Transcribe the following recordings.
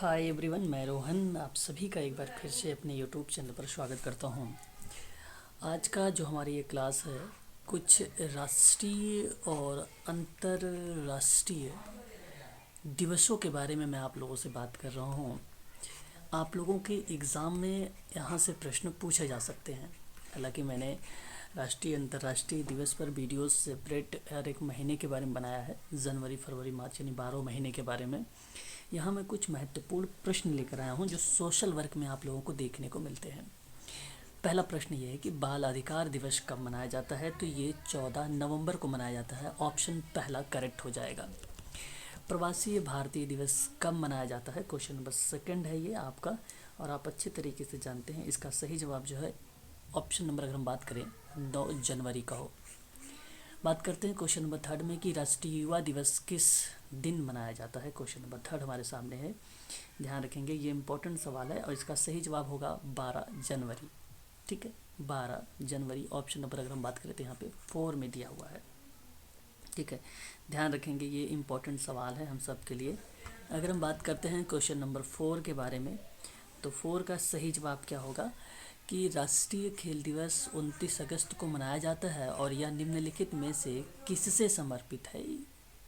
Hi everyone, मैं रोहन आप सभी का एक बार फिर से अपने यूट्यूब चैनल पर स्वागत करता हूं। आज का जो हमारी ये क्लास है, कुछ राष्ट्रीय और अंतर्राष्ट्रीय दिवसों के बारे में मैं आप लोगों से बात कर रहा हूं। आप लोगों के एग्ज़ाम में यहाँ से प्रश्न पूछे जा सकते हैं। हालांकि मैंने राष्ट्रीय अंतर्राष्ट्रीय दिवस पर वीडियोस सेपरेट हर एक महीने के बारे में बनाया है, जनवरी फरवरी मार्च यानी 12 महीने के बारे में। यहाँ मैं कुछ महत्वपूर्ण प्रश्न लेकर आया हूँ जो सोशल वर्क में आप लोगों को देखने को मिलते हैं। पहला प्रश्न ये है कि बाल अधिकार दिवस कब मनाया जाता है, तो ये 14 नवंबर को मनाया जाता है। ऑप्शन पहला करेक्ट हो जाएगा। प्रवासी भारतीय दिवस कब मनाया जाता है, क्वेश्चन नंबर सेकंड है ये आपका, और आप अच्छे तरीके से जानते हैं इसका सही जवाब जो है ऑप्शन नंबर, अगर हम बात करें 9 जनवरी का हो। बात करते हैं क्वेश्चन नंबर थर्ड में कि राष्ट्रीय युवा दिवस किस दिन मनाया जाता है। क्वेश्चन नंबर थर्ड हमारे सामने है, ध्यान रखेंगे ये इंपॉर्टेंट सवाल है और इसका सही जवाब होगा 12 जनवरी। ठीक है, 12 जनवरी ऑप्शन नंबर अगर हम बात करें तो यहाँ पे 4 में दिया हुआ है। ठीक है, ध्यान रखेंगे ये इंपॉर्टेंट सवाल है हम सब के लिए। अगर हम बात करते हैं क्वेश्चन नंबर 4 के बारे में, तो 4 का सही जवाब क्या होगा कि राष्ट्रीय खेल दिवस 29 अगस्त को मनाया जाता है और यह निम्नलिखित में से किससे समर्पित है।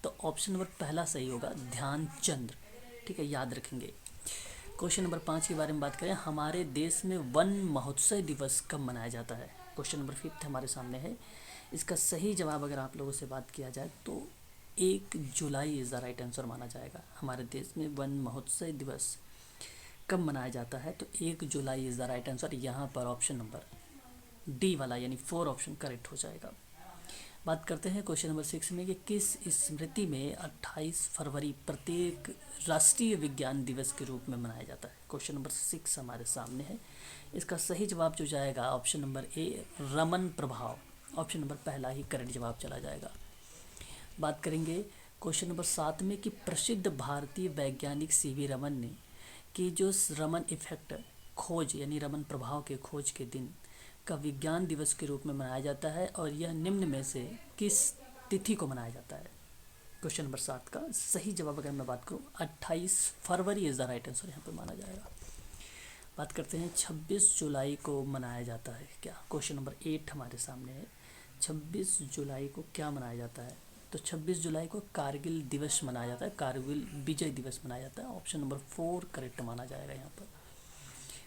तो ऑप्शन नंबर पहला सही होगा, ध्यानचंद। ठीक है, याद रखेंगे। क्वेश्चन नंबर 5 के बारे में बात करें, हमारे देश में वन महोत्सव दिवस कब मनाया जाता है। क्वेश्चन नंबर 5 हमारे सामने है। इसका सही जवाब अगर आप लोगों से बात किया जाए तो 1 जुलाई इज़ द राइट आंसर माना जाएगा। हमारे देश में वन महोत्सव दिवस कब मनाया जाता है, तो 1 जुलाई इज़ द राइट आंसर। यहाँ पर ऑप्शन नंबर डी वाला यानी 4 ऑप्शन करेक्ट हो जाएगा। बात करते हैं क्वेश्चन नंबर 6 में कि किस स्मृति में 28 फरवरी प्रत्येक राष्ट्रीय विज्ञान दिवस के रूप में मनाया जाता है। क्वेश्चन नंबर 6 हमारे सामने है। इसका सही जवाब जो जाएगा ऑप्शन नंबर ए, रमन प्रभाव। ऑप्शन नंबर पहला ही करेक्ट जवाब चला जाएगा। बात करेंगे क्वेश्चन नंबर 7 में कि प्रसिद्ध भारतीय वैज्ञानिक सीवी रमन ने कि जो रमन इफेक्ट खोज यानी रमन प्रभाव के खोज के दिन का विज्ञान दिवस के रूप में मनाया जाता है और यह निम्न में से किस तिथि को मनाया जाता है। क्वेश्चन नंबर 7 का सही जवाब अगर मैं बात करूं 28 फरवरी इज़ द राइट आंसर यहाँ पे माना जाएगा। बात करते हैं 26 जुलाई को मनाया जाता है क्या। क्वेश्चन नंबर 8 हमारे सामने है, 26 जुलाई को क्या मनाया जाता है। तो 26 जुलाई को कारगिल दिवस मनाया जाता है, कारगिल विजय दिवस मनाया जाता है। ऑप्शन नंबर 4 करेक्ट माना जाएगा यहाँ पर।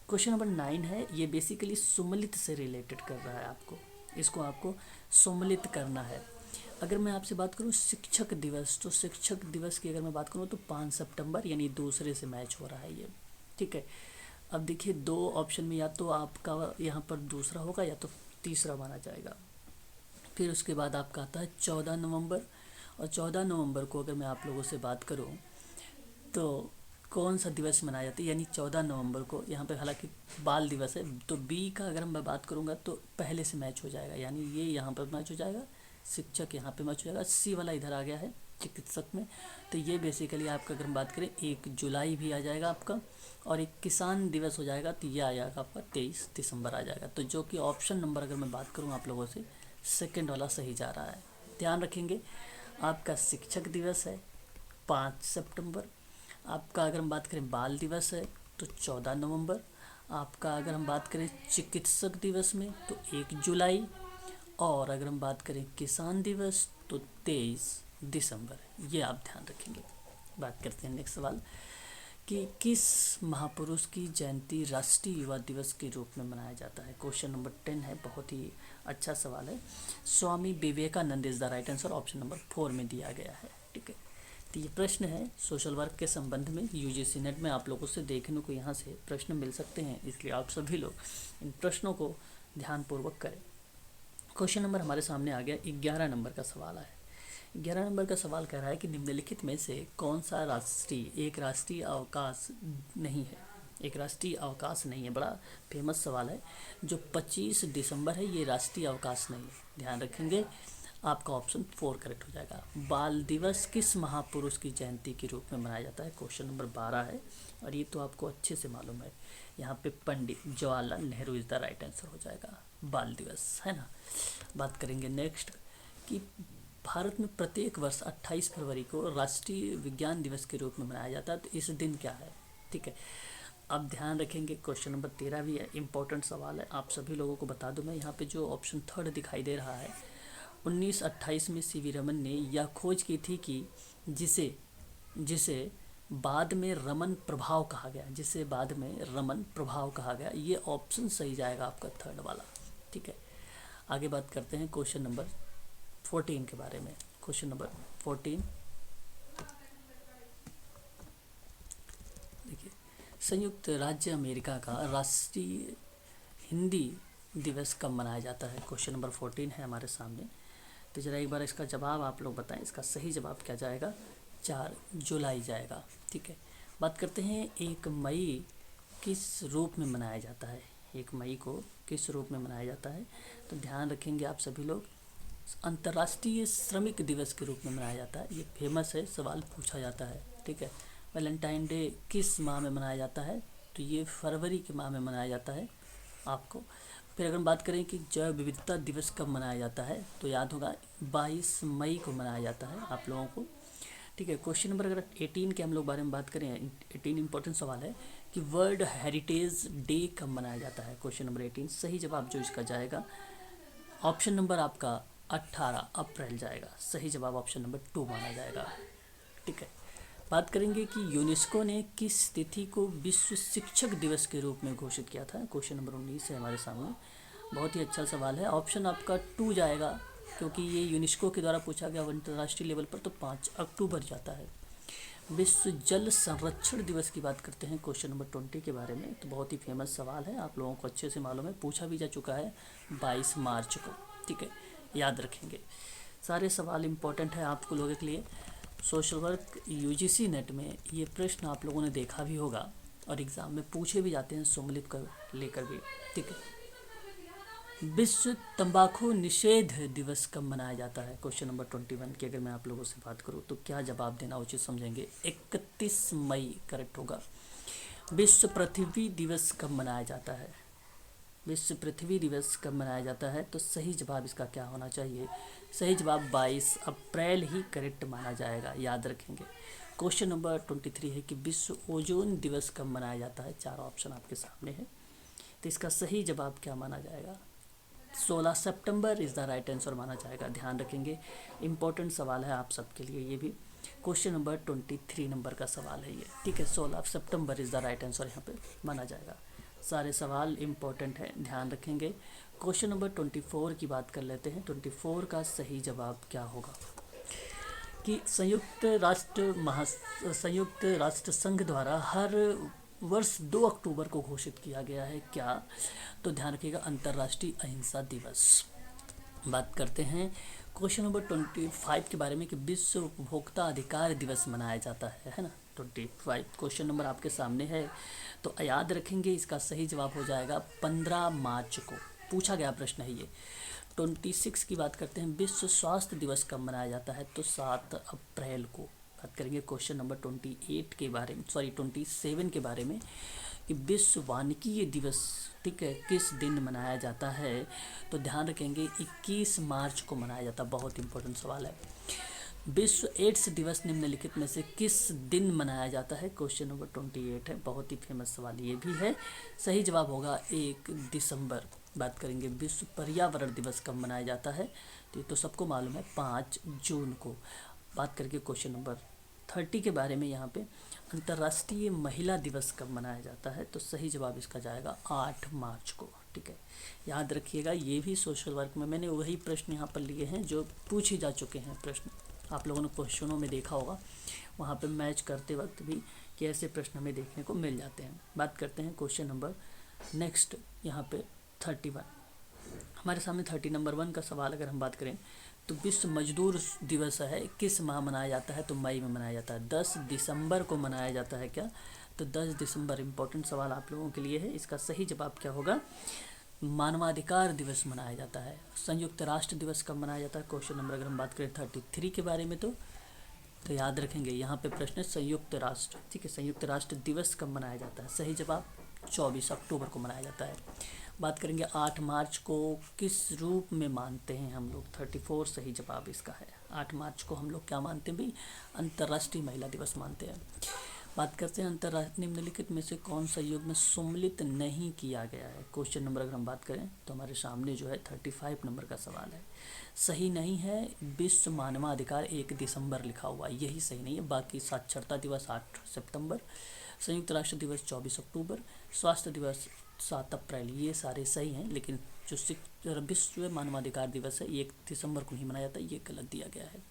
क्वेश्चन नंबर 9 है, ये बेसिकली सुमलित से रिलेटेड कर रहा है आपको, इसको आपको सुमलित करना है। अगर मैं आपसे बात करूँ शिक्षक दिवस, तो शिक्षक दिवस की अगर मैं बात करूँ तो 5 सितंबर यानी दूसरे से मैच हो रहा है ये। ठीक है, अब देखिए 2 ऑप्शन में या तो आपका यहाँ पर दूसरा होगा या तो तीसरा माना जाएगा। फिर उसके बाद आपका आता है 14 नवंबर, और 14 नवंबर को अगर मैं आप लोगों से बात करूं तो कौन सा दिवस मनाया जाता है, यानी 14 नवंबर को यहाँ पे हालांकि बाल दिवस है, तो बी का अगर मैं बात करूँगा तो पहले से मैच हो जाएगा, यानी ये यहाँ पर मैच हो जाएगा, शिक्षक यहाँ पे मैच हो जाएगा। सी वाला इधर आ गया है चिकित्सक में, तो ये बेसिकली आपका अगर हम बात करें 1 जुलाई भी आ जाएगा आपका, और एक किसान दिवस हो जाएगा, तो ये आ जाएगा आपका 23 दिसंबर आ जाएगा। तो जो कि ऑप्शन नंबर अगर मैं बात करूँ आप लोगों से, सेकेंड वाला सही जा रहा है। ध्यान रखेंगे आपका शिक्षक दिवस है 5 सितंबर, आपका अगर हम बात करें बाल दिवस है तो 14 नवंबर, आपका अगर हम बात करें चिकित्सक दिवस में तो 1 जुलाई, और अगर हम बात करें किसान दिवस तो 23 दिसंबर। ये आप ध्यान रखेंगे। बात करते हैं नेक्स्ट सवाल कि किस महापुरुष की जयंती राष्ट्रीय युवा दिवस के रूप में मनाया जाता है। क्वेश्चन नंबर 10 है, बहुत ही अच्छा सवाल है। Swami Vivekananda is the right answer, option number 4 में दिया गया है। ठीक है, तो ये प्रश्न है सोशल वर्क के संबंध में, यूजीसी नेट में आप लोगों से देखने को यहाँ से प्रश्न मिल सकते हैं, इसलिए आप सभी लोग इन प्रश्नों को ध्यानपूर्वक करें। क्वेश्चन नंबर हमारे सामने आ गया, 11 नंबर का सवाल है। 11 नंबर का सवाल कह रहा है कि निम्नलिखित में से कौन सा एक राष्ट्रीय अवकाश नहीं है। एक राष्ट्रीय अवकाश नहीं है, बड़ा फेमस सवाल है। जो 25 दिसंबर है ये राष्ट्रीय अवकाश नहीं है। ध्यान रखेंगे आपका ऑप्शन 4 करेक्ट हो जाएगा। बाल दिवस किस महापुरुष की जयंती के रूप में मनाया जाता है। क्वेश्चन नंबर 12 है और ये तो आपको अच्छे से मालूम है, यहाँ पे Pandit Jawaharlal Nehru is the right answer हो जाएगा। बाल दिवस है ना। बात करेंगे नेक्स्ट कि भारत में प्रत्येक वर्ष 28 फरवरी को राष्ट्रीय विज्ञान दिवस के रूप में मनाया जाता है, तो इस दिन क्या है। ठीक है। अब ध्यान रखेंगे क्वेश्चन नंबर 13 भी है, इंपॉर्टेंट सवाल है। आप सभी लोगों को बता दूं मैं, यहाँ पे जो ऑप्शन थर्ड दिखाई दे रहा है, 1928 में सीवी रमन ने यह खोज की थी कि जिसे जिसे बाद में रमन प्रभाव कहा गया, जिसे बाद में रमन प्रभाव कहा गया। ये ऑप्शन सही जाएगा आपका थर्ड वाला, ठीक है। आगे बात करते हैं क्वेश्चन नंबर 14 के बारे में। क्वेश्चन नंबर 14 देखिए, संयुक्त राज्य अमेरिका का राष्ट्रीय हिंदी दिवस कब मनाया जाता है। क्वेश्चन नंबर 14 है हमारे सामने। तो जरा एक बार इसका जवाब आप लोग बताएं। इसका सही जवाब क्या जाएगा, 4 जुलाई जाएगा, ठीक है। बात करते हैं 1 मई किस रूप में मनाया जाता है। 1 मई को किस रूप में मनाया जाता है, तो ध्यान रखेंगे आप सभी लोग, अंतर्राष्ट्रीय श्रमिक दिवस के रूप में मनाया जाता है। ये फेमस है, सवाल पूछा जाता है, ठीक है। वैलेंटाइन डे किस माह में मनाया जाता है, तो ये फरवरी के माह में मनाया जाता है आपको। फिर अगर हम बात करें कि जैव विविधता दिवस कब मनाया जाता है, तो याद होगा 22 मई को मनाया जाता है आप लोगों को, ठीक है। क्वेश्चन नंबर अगर 18 के हम लोग बारे में बात करें, 18 इंपॉर्टेंट सवाल है कि वर्ल्ड हेरिटेज डे कब मनाया जाता है। क्वेश्चन नंबर 18 सही जवाब जो इसका जाएगा, ऑप्शन नंबर आपका 18 अप्रैल जाएगा। सही जवाब ऑप्शन नंबर 2 माना जाएगा, ठीक है। बात करेंगे कि यूनेस्को ने किस तिथि को विश्व शिक्षक दिवस के रूप में घोषित किया था। क्वेश्चन नंबर 19 है हमारे सामने। बहुत ही अच्छा सवाल है, ऑप्शन आपका 2 जाएगा, क्योंकि ये यूनेस्को के द्वारा पूछा गया अंतर्राष्ट्रीय लेवल पर, तो 5 अक्टूबर जाता है। विश्व जल संरक्षण दिवस की बात करते हैं क्वेश्चन नंबर 20 के बारे में, तो बहुत ही फेमस सवाल है, आप लोगों को अच्छे से मालूम है, पूछा भी जा चुका है 22 मार्च को, ठीक है, याद रखेंगे। सारे सवाल इम्पोर्टेंट है आप लोगों के लिए। सोशल वर्क यूजीसी नेट में ये प्रश्न आप लोगों ने देखा भी होगा और एग्ज़ाम में पूछे भी जाते हैं सम्मिलित कर लेकर भी, ठीक है। विश्व तंबाकू निषेध दिवस कब मनाया जाता है। क्वेश्चन नंबर 21 की अगर मैं आप लोगों से बात करूं तो क्या जवाब देना उचित समझेंगे। 31 मई करेक्ट होगा। विश्व पृथ्वी दिवस कब मनाया जाता है। विश्व पृथ्वी दिवस कब मनाया जाता है, तो सही जवाब इसका क्या होना चाहिए, सही जवाब 22 अप्रैल ही करेक्ट माना जाएगा, याद रखेंगे। क्वेश्चन नंबर 23 है कि विश्व ओजोन दिवस कब मनाया जाता है। 4 ऑप्शन आपके सामने है, तो इसका सही जवाब क्या माना जाएगा, 16 सितंबर इज़ द राइट आंसर माना जाएगा। ध्यान रखेंगे, इम्पोर्टेंट सवाल है आप सबके लिए ये भी। क्वेश्चन नंबर 23 नंबर का सवाल है ये, ठीक है। 16 सितंबर इज़ द राइट आंसर यहाँ पे माना जाएगा। सारे सवाल इम्पोर्टेंट हैं, ध्यान रखेंगे। क्वेश्चन नंबर 24 की बात कर लेते हैं। 24 का सही जवाब क्या होगा कि संयुक्त राष्ट्र संघ द्वारा हर वर्ष 2 अक्टूबर को घोषित किया गया है क्या, तो ध्यान रखिएगा अंतर्राष्ट्रीय अहिंसा दिवस। बात करते हैं क्वेश्चन नंबर 25 के बारे में कि विश्व उपभोक्ता अधिकार दिवस मनाया जाता है ना। 25 क्वेश्चन नंबर आपके सामने है, तो याद रखेंगे इसका सही जवाब हो जाएगा 15 मार्च को पूछा गया प्रश्न है ये। 26 की बात करते हैं, विश्व स्वास्थ्य दिवस कब मनाया जाता है, तो 7 अप्रैल को। बात करेंगे क्वेश्चन नंबर 27 के बारे में कि विश्व वानिकी दिवस, ठीक है, किस दिन मनाया जाता है, तो ध्यान रखेंगे 21 मार्च को मनाया जाता है। बहुत इंपॉर्टेंट सवाल है। विश्व एड्स दिवस निम्नलिखित में से किस दिन मनाया जाता है। क्वेश्चन नंबर 28 है, बहुत ही फेमस सवाल ये भी है। सही जवाब होगा 1 दिसंबर। बात करेंगे विश्व पर्यावरण दिवस कब मनाया जाता है, तो ये तो सबको मालूम है 5 जून को। बात करके क्वेश्चन नंबर 30 के बारे में, यहाँ पे अंतर्राष्ट्रीय महिला दिवस कब मनाया जाता है, तो सही जवाब इसका जाएगा 8 मार्च को, ठीक है, याद रखिएगा। ये भी सोशल वर्क में मैंने वही प्रश्न यहाँ पर लिए हैं जो पूछे जा चुके हैं प्रश्न, आप लोगों ने क्वेश्चनों में देखा होगा, वहाँ पे मैच करते वक्त भी कि ऐसे प्रश्न हमें देखने को मिल जाते हैं। बात करते हैं क्वेश्चन नंबर नेक्स्ट यहाँ पे 31 हमारे सामने। 30 नंबर 1 का सवाल अगर हम बात करें तो विश्व मजदूर दिवस है किस माह मनाया जाता है, तो मई में मनाया जाता है। 10 दिसंबर को मनाया जाता है क्या, तो 10 दिसंबर। इंपॉर्टेंट सवाल आप लोगों के लिए है, इसका सही जवाब क्या होगा, मानवाधिकार दिवस मनाया जाता है। संयुक्त राष्ट्र दिवस कब मनाया जाता है। क्वेश्चन नंबर अगर हम बात करें 33 के बारे में, तो याद रखेंगे यहाँ पे प्रश्न है संयुक्त राष्ट्र, ठीक है, संयुक्त राष्ट्र दिवस कब मनाया जाता है। सही जवाब 24 अक्टूबर को मनाया जाता है। बात करेंगे 8 मार्च को किस रूप में मानते हैं हम लोग। 34 सही जवाब इसका है। 8 मार्च को हम लोग क्या मानते हैं भाई, अंतर्राष्ट्रीय महिला दिवस मानते हैं। बात करते हैं अंतर्राष्ट्रीय निम्नलिखित में से कौन सा योग में सम्मिलित नहीं किया गया है। क्वेश्चन नंबर अगर हम बात करें तो हमारे सामने जो है 35 नंबर का सवाल है। सही नहीं है विश्व मानवाधिकार 1 दिसंबर लिखा हुआ है, यही सही नहीं है। बाकी साक्षरता दिवस 8 सितंबर, संयुक्त राष्ट्र दिवस 24 अक्टूबर, स्वास्थ्य दिवस 7 अप्रैल, ये सारे सही हैं। लेकिन जो विश्व मानवाधिकार दिवस है 1 दिसंबर को ही मनाया जाता है, ये गलत दिया गया है।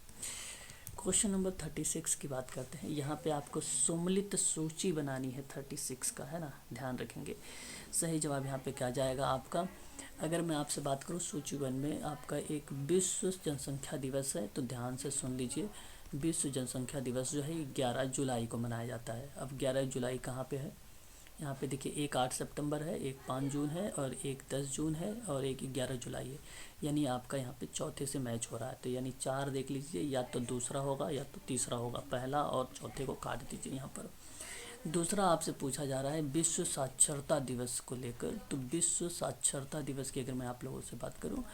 क्वेश्चन नंबर 36 की बात करते हैं। यहाँ पे आपको सम्मिलित सूची बनानी है 36 का, है ना, ध्यान रखेंगे। सही जवाब यहाँ पे क्या जाएगा आपका। अगर मैं आपसे बात करूँ सूची 1 में आपका एक विश्व जनसंख्या दिवस है, तो ध्यान से सुन लीजिए। विश्व जनसंख्या दिवस जो है 11 जुलाई को मनाया जाता है। अब 11 जुलाई कहाँ पे है, यहाँ पे देखिए, एक 8 सितंबर है, एक 5 जून है और एक 10 जून है और एक 11 जुलाई है। यानी आपका यहाँ पे चौथे से मैच हो रहा है, तो यानी 4 देख लीजिए, या तो दूसरा होगा या तो तीसरा होगा। पहला और चौथे को काट दीजिए यहाँ पर। दूसरा आपसे पूछा जा रहा है विश्व साक्षरता दिवस को लेकर, तो विश्व साक्षरता दिवस की अगर मैं आप लोगों से बात करूँ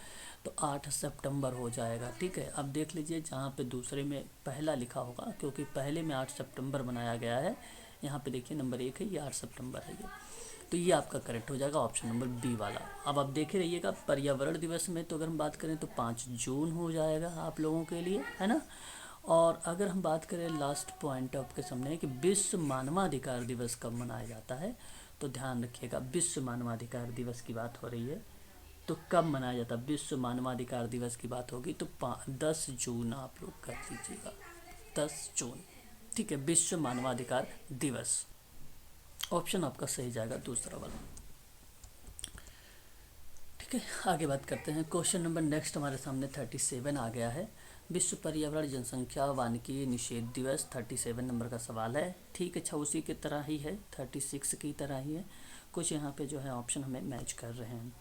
तो 8 सितंबर हो जाएगा। ठीक है, अब देख लीजिए जहाँ पे दूसरे में पहला लिखा होगा, क्योंकि पहले में 8 सितंबर बनाया गया है। यहाँ पे देखिए नंबर 1 है, ये 8 सितंबर है ये, तो ये आपका करेक्ट हो जाएगा ऑप्शन नंबर बी वाला। अब आप देखे रहिएगा पर्यावरण दिवस में तो अगर हम बात करें तो 5 जून हो जाएगा आप लोगों के लिए, है ना। और अगर हम बात करें लास्ट पॉइंट आपके सामने कि विश्व मानवाधिकार दिवस कब मनाया जाता है, तो ध्यान रखिएगा विश्व मानवाधिकार दिवस की बात हो रही है तो कब मनाया जाता है। विश्व मानवाधिकार दिवस की बात होगी तो 10 जून आप लोग कर दीजिएगा, 10 जून। ठीक है, विश्व मानवाधिकार दिवस, ऑप्शन आपका सही जाएगा दूसरा वाला। ठीक है, आगे बात करते हैं। क्वेश्चन नंबर नेक्स्ट हमारे सामने 37 आ गया है। विश्व पर्यावरण जनसंख्या वानिकी निषेध दिवस 37 नंबर का सवाल है। ठीक है, अच्छा उसी की तरह ही है, 36 की तरह ही है। कुछ यहाँ पे जो है ऑप्शन हमें मैच कर रहे हैं।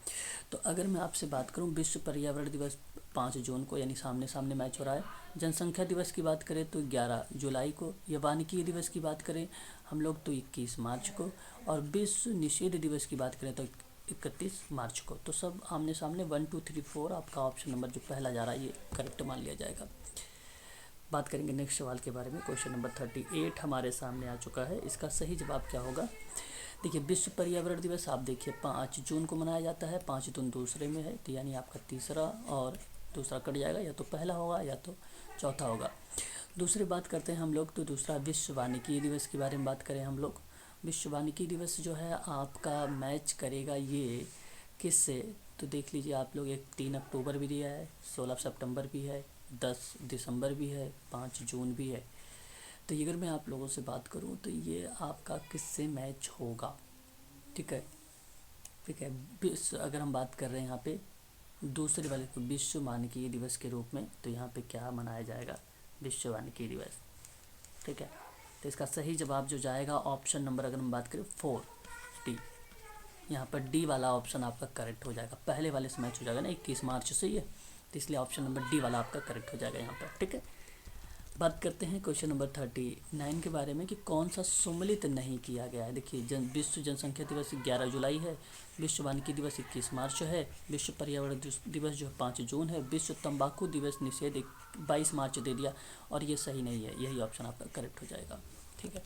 तो अगर मैं आपसे बात करूँ विश्व पर्यावरण दिवस 5 जून को, यानी सामने सामने मैच हो रहा है। जनसंख्या दिवस की बात करें तो 11 जुलाई को, या वानिकी दिवस की बात करें हम लोग तो 21 मार्च को, और विश्व निषेध दिवस की बात करें तो 31 मार्च को। तो सब आमने सामने 1 2 3 4 आपका ऑप्शन नंबर जो पहला जा रहा है ये करेक्ट मान लिया जाएगा। बात करेंगे नेक्स्ट सवाल के बारे में। क्वेश्चन नंबर 38 हमारे सामने आ चुका है। इसका सही जवाब क्या होगा। देखिए विश्व पर्यावरण दिवस आप देखिए 5 जून को मनाया जाता है, 5 जून दूसरे में है, तो यानी आपका तीसरा और दूसरा कट जाएगा, या तो पहला होगा या तो चौथा होगा। दूसरी बात करते हैं हम लोग, तो दूसरा विश्व वानिकी दिवस के बारे में बात करें हम लोग। विश्व वानिकी दिवस जो है आपका मैच करेगा ये किससे, तो देख लीजिए आप लोग, एक 3 अक्टूबर भी दिया है, 16 सितंबर भी है, 10 दिसंबर भी है, 5 जून भी है। तो अगर मैं आप लोगों से बात करूं तो ये आपका किससे मैच होगा। ठीक है, ठीक है, विश्व अगर हम बात कर रहे हैं यहाँ पे दूसरे वाले को विश्व वानिकी दिवस के रूप में, तो यहाँ पे क्या मनाया जाएगा, विश्व वानिकी दिवस। ठीक है, तो इसका सही जवाब जो जाएगा ऑप्शन नंबर अगर हम बात करें 4 डी, यहाँ पर डी वाला ऑप्शन आपका करेक्ट हो जाएगा। पहले वाले से मैच हो जाएगा ना 21 मार्च से ये, तो इसलिए ऑप्शन नंबर डी वाला आपका करेक्ट हो जाएगा यहाँ पर। ठीक है, बात करते हैं क्वेश्चन नंबर 39 के बारे में कि कौन सा सम्मिलित नहीं किया गया है। देखिए विश्व जनसंख्या दिवस 11 जुलाई है, विश्व वानिकी दिवस 21 मार्च है, विश्व पर्यावरण दिवस जो है 5 जून है, विश्व तंबाकू दिवस निषेध 22 मार्च दे दिया, और ये सही नहीं है, यही ऑप्शन आपका करेक्ट हो जाएगा। ठीक है,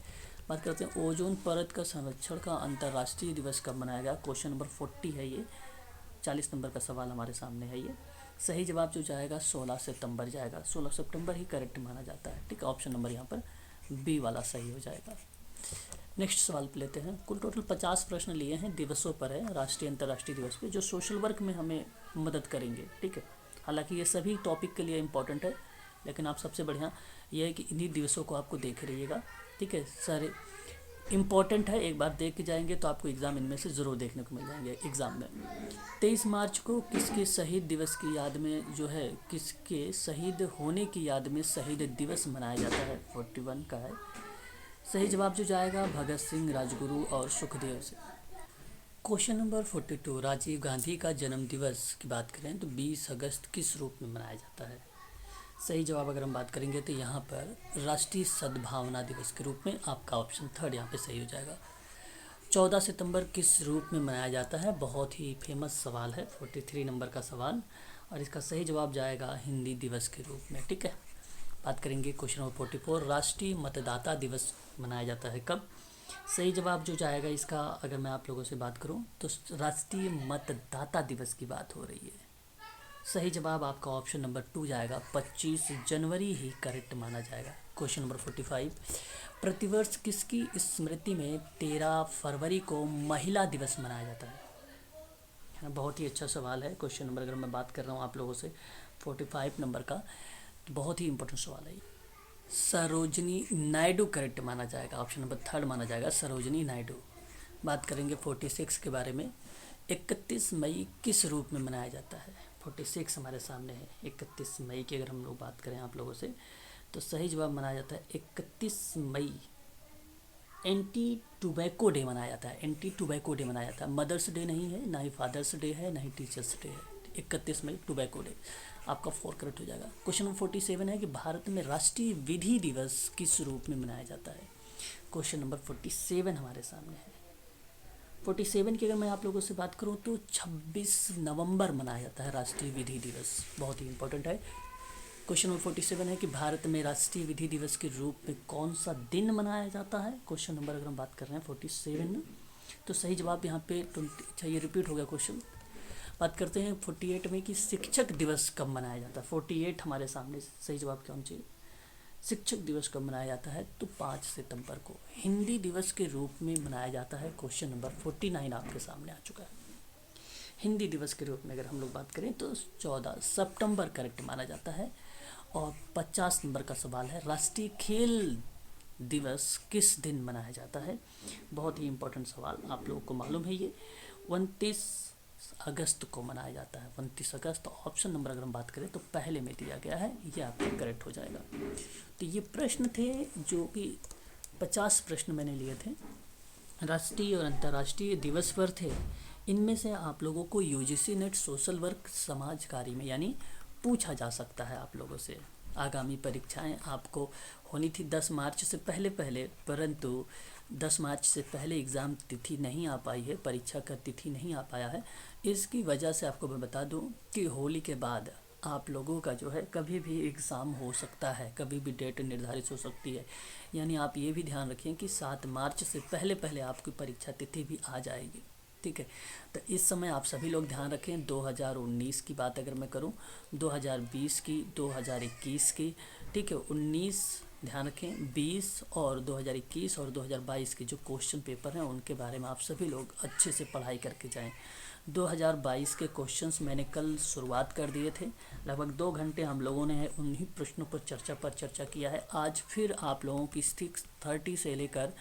बात करते हैं ओजोन परत का संरक्षण का अंतर्राष्ट्रीय दिवस कब मनाया गया। क्वेश्चन नंबर 40 है ये, 40 नंबर का सवाल हमारे सामने है ये। सही जवाब जो जाएगा 16 सितंबर जाएगा, 16 सितंबर ही करेक्ट माना जाता है। ठीक है, ऑप्शन नंबर यहाँ पर बी वाला सही हो जाएगा। नेक्स्ट सवाल पे लेते हैं। कुल टोटल 50 प्रश्न लिए हैं, दिवसों पर है, राष्ट्रीय अंतर्राष्ट्रीय दिवस पे, जो सोशल वर्क में हमें मदद करेंगे। ठीक है, हालांकि ये सभी टॉपिक के लिए इम्पोर्टेंट है, लेकिन आप सबसे बढ़िया ये है कि इन्हीं दिवसों को आपको देख रहिएगा। ठीक है, सारे इम्पॉर्टेंट है, एक बार देख के जाएंगे तो आपको एग्ज़ाम इनमें से ज़रूर देखने को मिल जाएंगे एग्ज़ाम में। 23 मार्च को किसके शहीद दिवस की याद में जो है, किसके शहीद होने की याद में शहीद दिवस मनाया जाता है, 41 का है। सही जवाब जो जाएगा भगत सिंह, राजगुरु और सुखदेव से। क्वेश्चन नंबर 42 राजीव गांधी का जन्म दिवस की बात करें तो 20 अगस्त किस रूप में मनाया जाता है। सही जवाब अगर हम बात करेंगे तो यहाँ पर राष्ट्रीय सद्भावना दिवस के रूप में, आपका ऑप्शन 3 यहाँ पे सही हो जाएगा। 14 सितंबर किस रूप में मनाया जाता है, बहुत ही फेमस सवाल है, 43 नंबर का सवाल, और इसका सही जवाब जाएगा हिंदी दिवस के रूप में। ठीक है, बात करेंगे क्वेश्चन नंबर 44 राष्ट्रीय मतदाता दिवस मनाया जाता है कब? सही जवाब जो जाएगा इसका, अगर मैं आप लोगों से बात करूं तो राष्ट्रीय मतदाता दिवस की बात हो रही है। सही जवाब आपका ऑप्शन नंबर 2 जाएगा, 25 जनवरी ही करेक्ट माना जाएगा। क्वेश्चन नंबर 45, प्रतिवर्ष किसकी स्मृति में 13 फरवरी को महिला दिवस मनाया जाता है? बहुत ही अच्छा सवाल है। क्वेश्चन नंबर अगर मैं बात कर रहा हूँ आप लोगों से 45 नंबर का, तो बहुत ही इंपॉर्टेंट सवाल है। सरोजनी नायडू करेक्ट माना जाएगा, ऑप्शन नंबर 3 माना जाएगा, सरोजनी नायडू। बात करेंगे 46 के बारे में, 31 मई किस रूप में मनाया जाता है? 46 हमारे सामने है। 31 मई की अगर हम लोग बात करें आप लोगों से, तो सही जवाब मनाया जाता है 31 मई एंटी टोबैको डे मनाया जाता है। एंटी टोबैको डे मनाया जाता है। मदर्स डे नहीं है, ना ही फादर्स डे है, ना ही टीचर्स डे है। 31 मई टोबैको डे, आपका 4 करेक्ट हो जाएगा। क्वेश्चन नंबर 47 है कि भारत में राष्ट्रीय विधि दिवस किस रूप में मनाया जाता है? क्वेश्चन नंबर 47 हमारे सामने है। 47 की अगर मैं आप लोगों से बात करूं तो 26 नवंबर मनाया जाता है राष्ट्रीय विधि दिवस, बहुत ही इंपॉर्टेंट है। क्वेश्चन नंबर 47 है कि भारत में राष्ट्रीय विधि दिवस के रूप में कौन सा दिन मनाया जाता है? क्वेश्चन नंबर अगर हम बात कर रहे हैं 47 में, तो सही जवाब यहाँ पे 20, अच्छा ये रिपीट हो गया क्वेश्चन। बात करते हैं 48 में कि शिक्षक दिवस कब मनाया जाता है? 48 हमारे सामने, सही जवाब क्या होना चाहिए? शिक्षक दिवस कब मनाया जाता है? तो 5 सितंबर को। हिंदी दिवस के रूप में मनाया जाता है। क्वेश्चन नंबर 49 आपके सामने आ चुका है। हिंदी दिवस के रूप में अगर हम लोग बात करें तो 14 सितंबर करेक्ट माना जाता है। और 50 नंबर का सवाल है, राष्ट्रीय खेल दिवस किस दिन मनाया जाता है? बहुत ही इंपॉर्टेंट सवाल, आप लोगों को मालूम है ये 29 अगस्त को मनाया जाता है। 29 अगस्त, ऑप्शन नंबर अगर हम बात करें तो पहले में दिया गया है, ये आपका करेक्ट हो जाएगा। तो ये प्रश्न थे जो कि 50 प्रश्न मैंने लिए थे, राष्ट्रीय और अंतर्राष्ट्रीय दिवस पर थे। इनमें से आप लोगों को यूजीसी नेट सोशल वर्क समाज कार्य में यानी पूछा जा सकता है आप लोगों से। आगामी परीक्षाएं आपको होनी थी 10 मार्च से पहले, परंतु 10 मार्च से पहले एग्ज़ाम तिथि नहीं आ पाई है, परीक्षा का तिथि नहीं आ पाया है। इसकी वजह से आपको मैं बता दूं कि होली के बाद आप लोगों का जो है कभी भी एग्ज़ाम हो सकता है, कभी भी डेट निर्धारित हो सकती है। यानी आप ये भी ध्यान रखें कि 7 मार्च से पहले आपकी परीक्षा तिथि भी आ जाएगी, ठीक है। तो इस समय आप सभी लोग ध्यान रखें, 2019 की बात अगर मैं करूं, 2020 की, 2021 की, ठीक है, 19 ध्यान रखें, 20 और 2021 और 2022 के जो क्वेश्चन पेपर हैं उनके बारे में आप सभी लोग अच्छे से पढ़ाई करके जाएं। 2022 के क्वेश्चंस मैंने कल शुरुआत कर दिए थे, लगभग 2 घंटे हम लोगों ने उन्हीं प्रश्नों पर चर्चा किया है। आज फिर आप लोगों की 6:30 से लेकर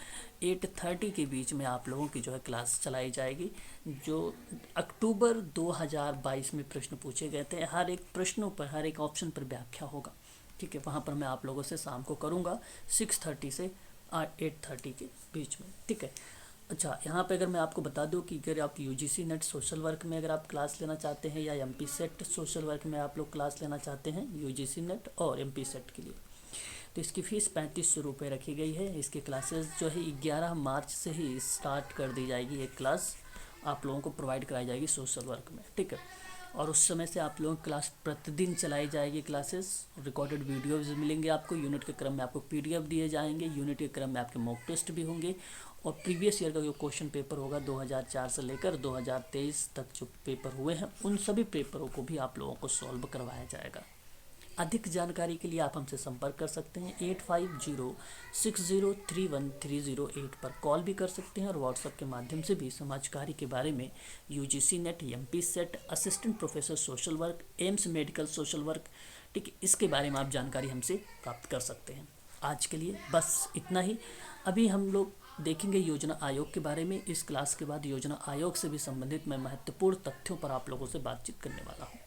8:30 के बीच में आप लोगों की जो है क्लास चलाई जाएगी। जो अक्टूबर 2022 में प्रश्न पूछे गए थे, हर एक प्रश्नों पर, हर एक ऑप्शन पर व्याख्या होगा, ठीक है। वहाँ पर मैं आप लोगों से शाम को करूँगा 6:30 से 8:30 के बीच में, ठीक है। अच्छा, यहाँ पे अगर मैं आपको बता दूं कि अगर आप यूजीसी नेट सोशल वर्क में अगर आप क्लास लेना चाहते हैं या एमपी सेट सोशल वर्क में आप लोग क्लास लेना चाहते हैं, यूजीसी नेट और एमपी सेट के लिए, तो इसकी फ़ीस 3500 रुपये रखी गई है। इसकी क्लासेस जो है 11 मार्च से ही स्टार्ट कर दी जाएगी। एक क्लास आप लोगों को प्रोवाइड कराई जाएगी सोशल वर्क में, ठीक है। और उस समय से आप लोगों की क्लास प्रतिदिन चलाई जाएगी। क्लासेस रिकॉर्डेड वीडियोज़ मिलेंगे आपको, यूनिट के क्रम में आपको पीडीएफ दिए जाएंगे, यूनिट के क्रम में आपके मॉक टेस्ट भी होंगे। और प्रीवियस ईयर का जो क्वेश्चन पेपर होगा 2004 से लेकर 2023 तक जो पेपर हुए हैं उन सभी पेपरों को भी आप लोगों को सॉल्व करवाया जाएगा। अधिक जानकारी के लिए आप हमसे संपर्क कर सकते हैं 8506031308 पर कॉल भी कर सकते हैं और व्हाट्सएप के माध्यम से भी समाज कार्य के बारे में UGC net, MP set, assistant professor social work, AIIMS medical social work, ठीक, इसके बारे में आप जानकारी हमसे प्राप्त कर सकते हैं। आज के लिए बस इतना ही। अभी हम लोग देखेंगे योजना आयोग के बारे में। इस क्लास के बाद योजना आयोग से भी संबंधित मैं महत्वपूर्ण तथ्यों पर आप लोगों से बातचीत करने वाला हूँ।